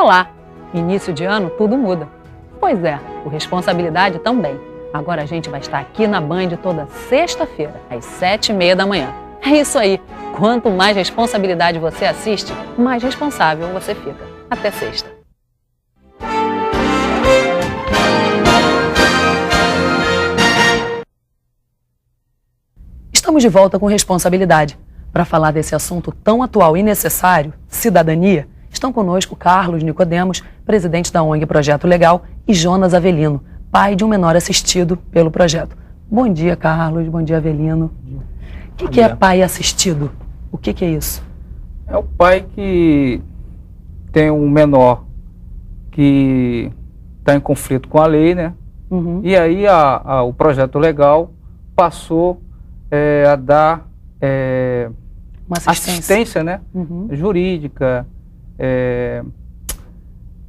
Olá! Início de ano, tudo muda. Pois é, o Responsabilidade também. Agora a gente vai estar aqui na Band toda sexta-feira, às 7h30 da manhã. É isso aí. Quanto mais responsabilidade você assiste, mais responsável você fica. Até sexta. Estamos de volta com Responsabilidade. Para falar desse assunto tão atual e necessário, cidadania, estão conosco Carlos Nicodemos, presidente da ONG Projeto Legal, e Jonas Avelino, pai de um menor assistido pelo projeto. Bom dia, Carlos. Bom dia, Avelino. O que é pai assistido? O que é isso? É o pai que tem um menor que está em conflito com a lei, né? Uhum. E aí o Projeto Legal passou a dar Uma assistência, né? Uhum. Jurídica,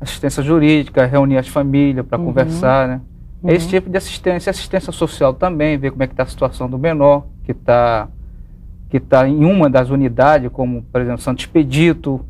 assistência jurídica, reunir as famílias para conversar, né? Uhum. Esse tipo de assistência social também, ver como é que está a situação do menor, que tá em uma das unidades, como, por exemplo, Santo Expedito,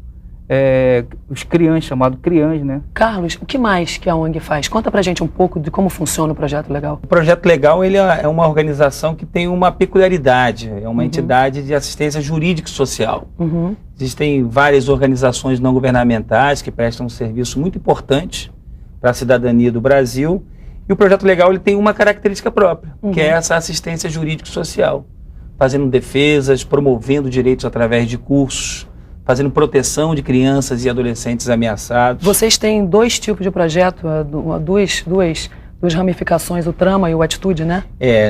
os CRIANs, chamado CRIANs, né? Carlos, o que mais que a ONG faz? Conta pra gente um pouco de como funciona o Projeto Legal. O Projeto Legal ele é uma organização que tem uma peculiaridade, é uma entidade de assistência jurídico-social. Uhum. Existem várias organizações não governamentais que prestam um serviço muito importante para a cidadania do Brasil, e o Projeto Legal ele tem uma característica própria, que é essa assistência jurídico-social, fazendo defesas, promovendo direitos através de cursos, fazendo proteção de crianças e adolescentes ameaçados. Vocês têm dois tipos de projeto, duas ramificações, o Trama e o Atitude, né?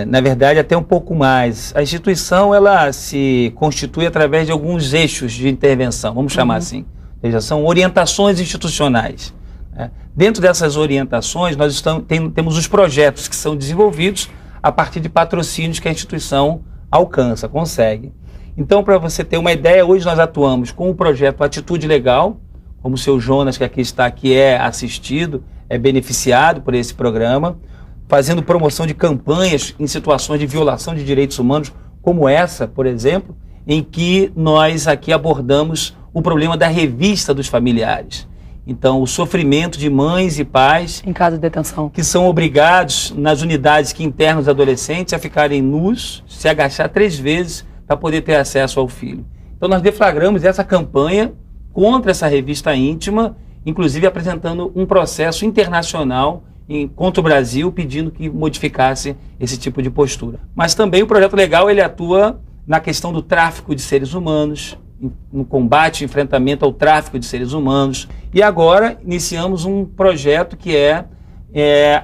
Na verdade, até um pouco mais. A instituição, ela se constitui através de alguns eixos de intervenção, vamos chamar assim. Ou seja, são orientações institucionais. Né? Dentro dessas orientações, nós temos os projetos que são desenvolvidos a partir de patrocínios que a instituição alcança, consegue. Então, para você ter uma ideia, hoje nós atuamos com o projeto Atitude Legal, como o seu Jonas, que aqui está, que é assistido, é beneficiado por esse programa, fazendo promoção de campanhas em situações de violação de direitos humanos, como essa, por exemplo, em que nós aqui abordamos o problema da revista dos familiares. Então, o sofrimento de mães e pais em caso de detenção, que são obrigados nas unidades que internam os adolescentes a ficarem nus, se agachar 3 vezes para poder ter acesso ao filho. Então nós deflagramos essa campanha contra essa revista íntima, inclusive apresentando um processo internacional contra o Brasil, pedindo que modificasse esse tipo de postura. Mas também o Projeto Legal ele atua na questão do tráfico de seres humanos, no combate e enfrentamento ao tráfico de seres humanos. E agora iniciamos um projeto que é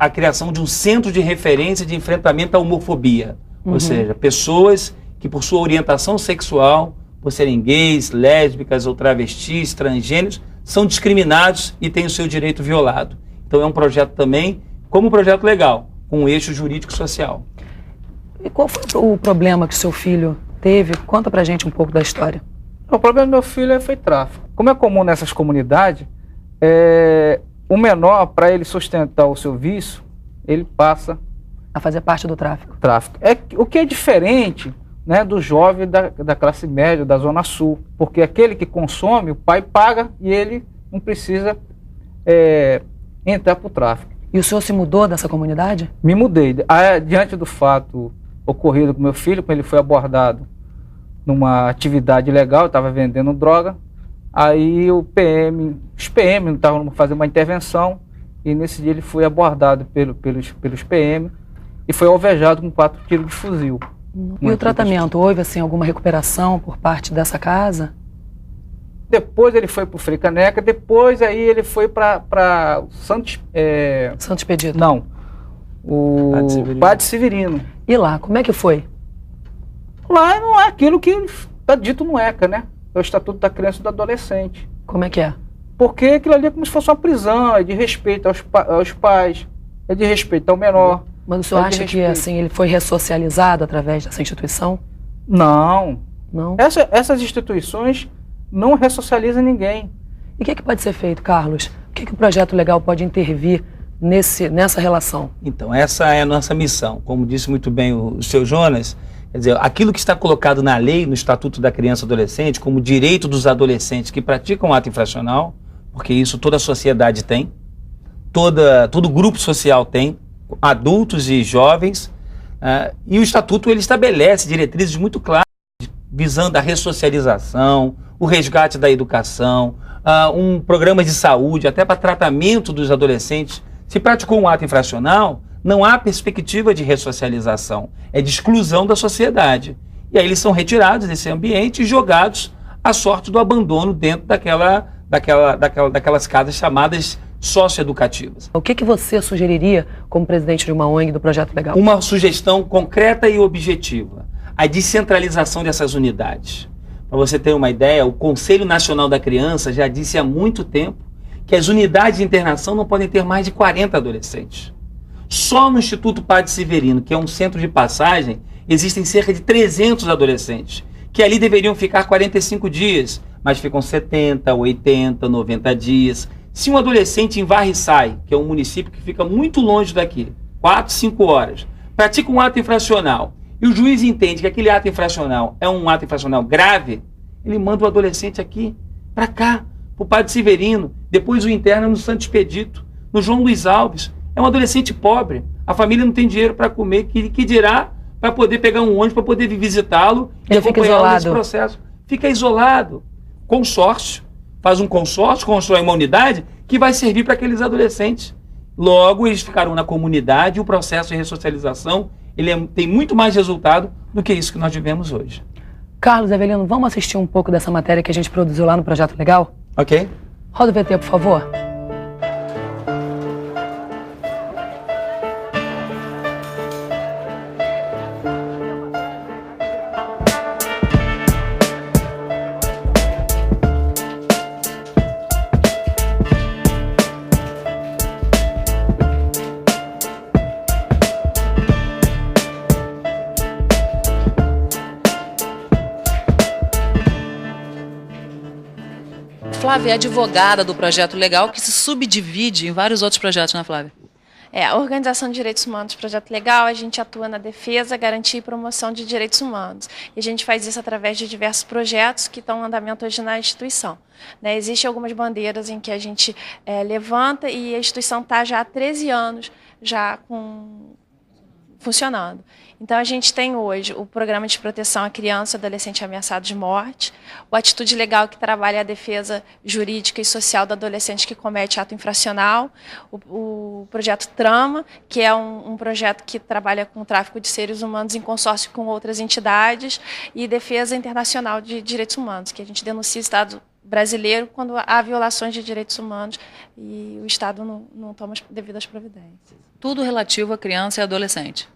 a criação de um centro de referência de enfrentamento à homofobia. Ou seja, pessoas que por sua orientação sexual, por serem gays, lésbicas ou travestis, transgêneros, são discriminados e têm o seu direito violado. Então é um projeto também, como um projeto legal, com um eixo jurídico-social. E qual foi o problema que seu filho teve? Conta pra gente um pouco da história. O problema do meu filho foi tráfico. Como é comum nessas comunidades, o menor, para ele sustentar o seu vício, ele passa a fazer parte do tráfico. O que é diferente, né, do jovem da classe média, da Zona Sul, porque aquele que consome, o pai paga e ele não precisa entrar para o tráfico. E o senhor se mudou dessa comunidade? Me mudei. Diante do fato ocorrido com meu filho, quando ele foi abordado numa atividade ilegal, estava vendendo droga, aí os PM estavam fazendo uma intervenção, e nesse dia ele foi abordado pelos PM e foi alvejado com 4 tiros de fuzil. E o tratamento? Houve assim, alguma recuperação por parte dessa casa? Depois ele foi para o Frei Caneca, depois aí ele foi para Santo Expedito? Não, o Padre Severino. E lá, como é que foi? Lá não é aquilo que está dito no ECA, né? É o Estatuto da Criança e do Adolescente. Como é que é? Porque aquilo ali é como se fosse uma prisão, é de respeito aos pais, é de respeito ao menor. Mas o senhor acha que assim, ele foi ressocializado através dessa instituição? Não. Não? Essas instituições não ressocializam ninguém. E o que pode ser feito, Carlos? O que o Projeto Legal pode intervir nessa relação? Então, essa é a nossa missão. Como disse muito bem o seu Jonas, quer dizer, aquilo que está colocado na lei, no Estatuto da Criança e Adolescente, como direito dos adolescentes que praticam ato infracional, porque isso toda a sociedade tem, todo grupo social tem, adultos e jovens, e o Estatuto ele estabelece diretrizes muito claras, visando a ressocialização, o resgate da educação, um programa de saúde, até para tratamento dos adolescentes. Se praticou um ato infracional, não há perspectiva de ressocialização, é de exclusão da sociedade. E aí eles são retirados desse ambiente e jogados à sorte do abandono dentro daquelas casas chamadas socioeducativas. O que você sugeriria como presidente de uma ONG do Projeto Legal? Uma sugestão concreta e objetiva: a descentralização dessas unidades. Para você ter uma ideia, o Conselho Nacional da Criança já disse há muito tempo que as unidades de internação não podem ter mais de 40 adolescentes. Só no Instituto Padre Severino, que é um centro de passagem, existem cerca de 300 adolescentes, que ali deveriam ficar 45 dias, mas ficam 70, 80, 90 dias. Se um adolescente em Varriçai, que é um município que fica muito longe daqui, 4, 5 horas, pratica um ato infracional, e o juiz entende que aquele ato infracional é um ato infracional grave, ele manda o adolescente aqui, para cá, para o Padre Severino, depois o interna no Santo Expedito, no João Luiz Alves. É um adolescente pobre, a família não tem dinheiro para comer, que dirá para poder pegar um ônibus, para poder visitá-lo e acompanhá-lo nesse processo. Fica isolado. Consórcio, faz um consórcio, constrói uma unidade que vai servir para aqueles adolescentes. Logo, eles ficarão na comunidade e o processo de ressocialização tem muito mais resultado do que isso que nós vivemos hoje. Carlos Avelino, vamos assistir um pouco dessa matéria que a gente produziu lá no Projeto Legal? Ok. Roda o VT, por favor. Flávia é advogada do Projeto Legal, que se subdivide em vários outros projetos, né, Flávia? A Organização de Direitos Humanos do Projeto Legal, a gente atua na defesa, garantia e promoção de direitos humanos. E a gente faz isso através de diversos projetos que estão em andamento hoje na instituição. Existem algumas bandeiras em que a gente levanta e a instituição está já há 13 anos já funcionando. Então, a gente tem hoje o Programa de Proteção à Criança e Adolescente Ameaçado de Morte, o Atitude Legal, que trabalha a defesa jurídica e social do adolescente que comete ato infracional, o Projeto Trama, que é um projeto que trabalha com o tráfico de seres humanos em consórcio com outras entidades, e Defesa Internacional de Direitos Humanos, que a gente denuncia o Estado brasileiro quando há violações de direitos humanos e o Estado não toma as devidas providências. Tudo relativo a criança e adolescente.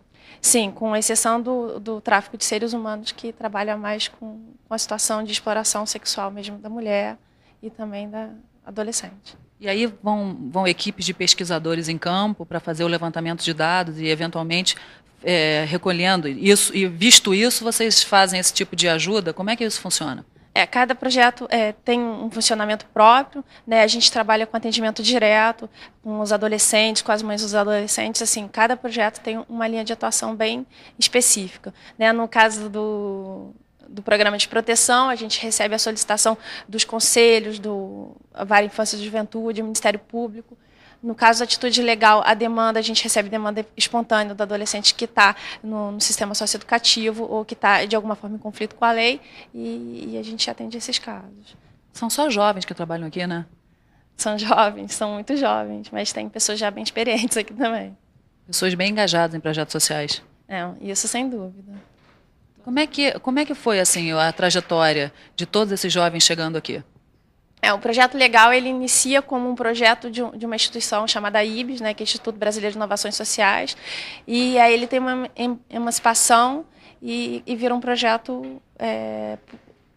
Sim, com exceção do tráfico de seres humanos, que trabalha mais com a situação de exploração sexual mesmo da mulher e também da adolescente. E aí vão equipes de pesquisadores em campo para fazer o levantamento de dados e, eventualmente, recolhendo isso. E, visto isso, vocês fazem esse tipo de ajuda? Como é que isso funciona? Cada projeto tem um funcionamento próprio, né? A gente trabalha com atendimento direto, com os adolescentes, com as mães dos adolescentes. Assim, cada projeto tem uma linha de atuação bem específica, né? No caso do programa de proteção, a gente recebe a solicitação dos conselhos, do Vara Infância e Juventude, do Ministério Público. No caso da Atitude Legal, a gente recebe demanda espontânea do adolescente que está no sistema socioeducativo ou que está, de alguma forma, em conflito com a lei, e a gente atende esses casos. São só jovens que trabalham aqui, né? São jovens, são muito jovens, mas tem pessoas já bem experientes aqui também. Pessoas bem engajadas em projetos sociais. Isso sem dúvida. Como é que foi assim, a trajetória de todos esses jovens chegando aqui? O Projeto Legal, ele inicia como um projeto de uma instituição chamada IBS, né, que é Instituto Brasileiro de Inovações Sociais, e aí ele tem uma emancipação e vira um projeto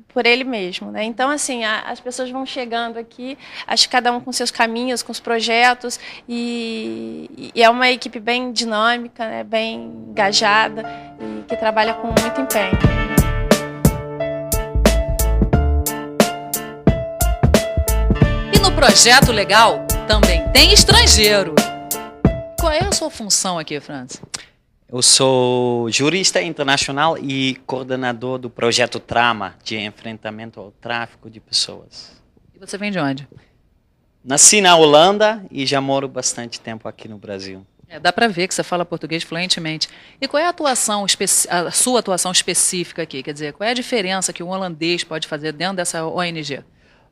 por ele mesmo, né? Então, assim, as pessoas vão chegando aqui, acho que cada um com seus caminhos, com os projetos, e é uma equipe bem dinâmica, né, bem engajada e que trabalha com muito empenho. No Projeto Legal também tem estrangeiro. Qual é a sua função aqui, Franz? Eu sou jurista internacional e coordenador do projeto Trama, de enfrentamento ao tráfico de pessoas. E você vem de onde? nasci na Holanda e já moro bastante tempo aqui no Brasil. Dá para ver que você fala português fluentemente. E qual é a sua atuação específica aqui? Quer dizer, qual é a diferença que o holandês pode fazer dentro dessa ONG?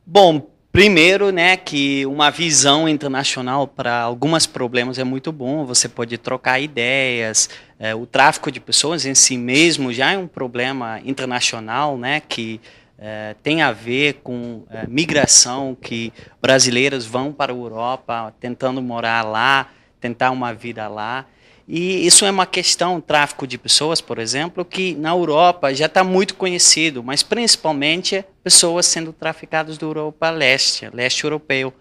Bom, primeiro, né, que uma visão internacional para alguns problemas é muito bom. Você pode trocar ideias. O tráfico de pessoas em si mesmo já é um problema internacional, né, que tem a ver com migração, que brasileiros vão para a Europa tentando morar lá, tentar uma vida lá. E isso é uma questão, tráfico de pessoas, por exemplo, que na Europa já está muito conhecido, mas principalmente pessoas sendo traficadas da Europa leste europeu.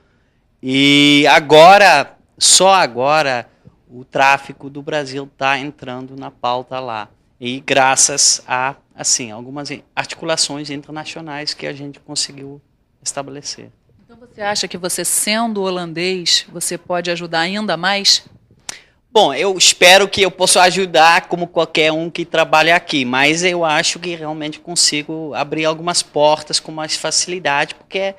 E agora, só agora, o tráfico do Brasil está entrando na pauta lá. E graças a, assim, algumas articulações internacionais que a gente conseguiu estabelecer. Então você acha que você, sendo holandês, você pode ajudar ainda mais? Bom, eu espero que eu possa ajudar como qualquer um que trabalha aqui, mas eu acho que realmente consigo abrir algumas portas com mais facilidade, porque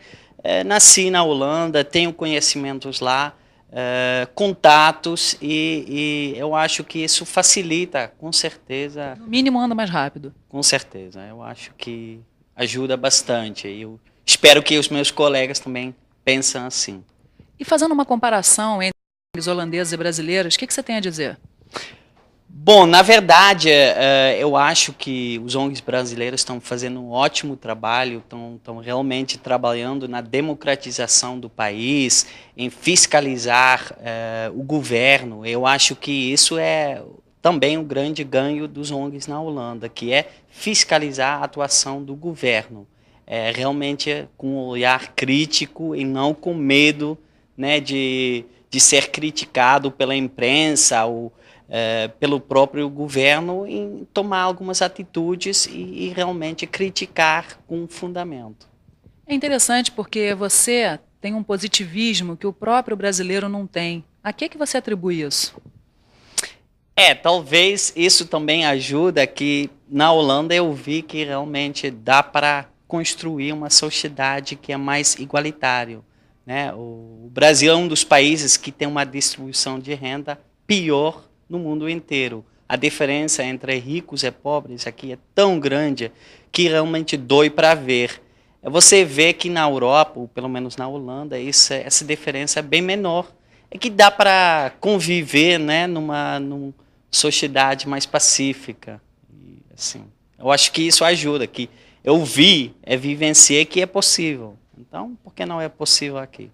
nasci na Holanda, tenho conhecimentos lá, contatos, e eu acho que isso facilita, com certeza. No mínimo anda mais rápido. Com certeza, eu acho que ajuda bastante. Eu espero que os meus colegas também pensem assim. E fazendo uma comparação entre os holandeses e brasileiros, o que você tem a dizer? Bom, na verdade, eu acho que os ONGs brasileiros estão fazendo um ótimo trabalho, estão realmente trabalhando na democratização do país, em fiscalizar o governo. Eu acho que isso é também um grande ganho dos ONGs na Holanda, que é fiscalizar a atuação do governo. Realmente com um olhar crítico e não com medo, né, de ser criticado pela imprensa ou pelo próprio governo, em tomar algumas atitudes e realmente criticar com fundamento. É interessante porque você tem um positivismo que o próprio brasileiro não tem. A que você atribui isso? Talvez isso também ajuda, que na Holanda eu vi que realmente dá para construir uma sociedade que é mais igualitária, né? O Brasil é um dos países que tem uma distribuição de renda pior no mundo inteiro. A diferença entre ricos e pobres aqui é tão grande que realmente dói para ver. Você vê que na Europa, ou pelo menos na Holanda, essa diferença é bem menor. É que dá para conviver, né, numa sociedade mais pacífica. E, assim, eu acho que isso ajuda, que eu vivenciei que é possível. Então, por que não é possível aqui?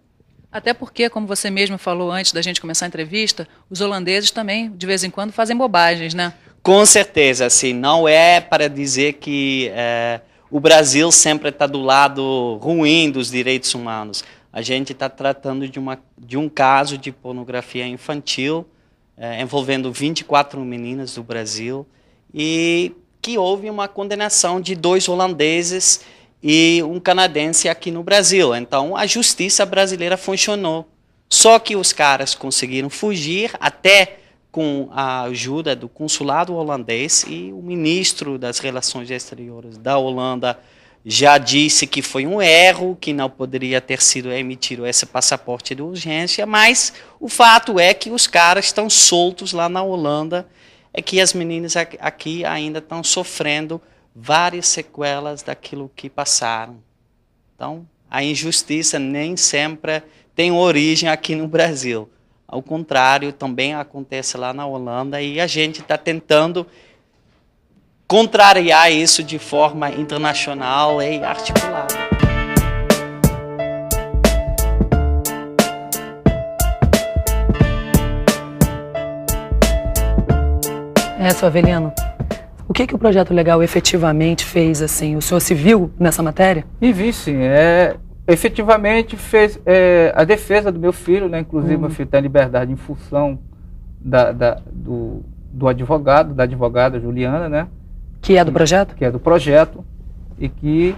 Até porque, como você mesmo falou antes da gente começar a entrevista, os holandeses também, de vez em quando, fazem bobagens, né? Com certeza, assim, não é para dizer que o Brasil sempre está do lado ruim dos direitos humanos. A gente está tratando de um caso de pornografia infantil, envolvendo 24 meninas do Brasil, e que houve uma condenação de 2 holandeses e um canadense aqui no Brasil. Então, a justiça brasileira funcionou. Só que os caras conseguiram fugir, até com a ajuda do consulado holandês, e o ministro das Relações Exteriores da Holanda já disse que foi um erro, que não poderia ter sido emitido esse passaporte de urgência, mas o fato é que os caras estão soltos lá na Holanda, é que as meninas aqui ainda estão sofrendo várias sequelas daquilo que passaram. Então, a injustiça nem sempre tem origem aqui no Brasil. Ao contrário, também acontece lá na Holanda, e a gente está tentando contrariar isso de forma internacional e articulada. Seu Avelino, o que o Projeto Legal efetivamente fez, assim? O senhor se viu nessa matéria? Me vi, sim. Efetivamente fez a defesa do meu filho, né? Inclusive, meu filho está em liberdade em função do advogado, da advogada Juliana, né? Que é do projeto? Que é do projeto, e que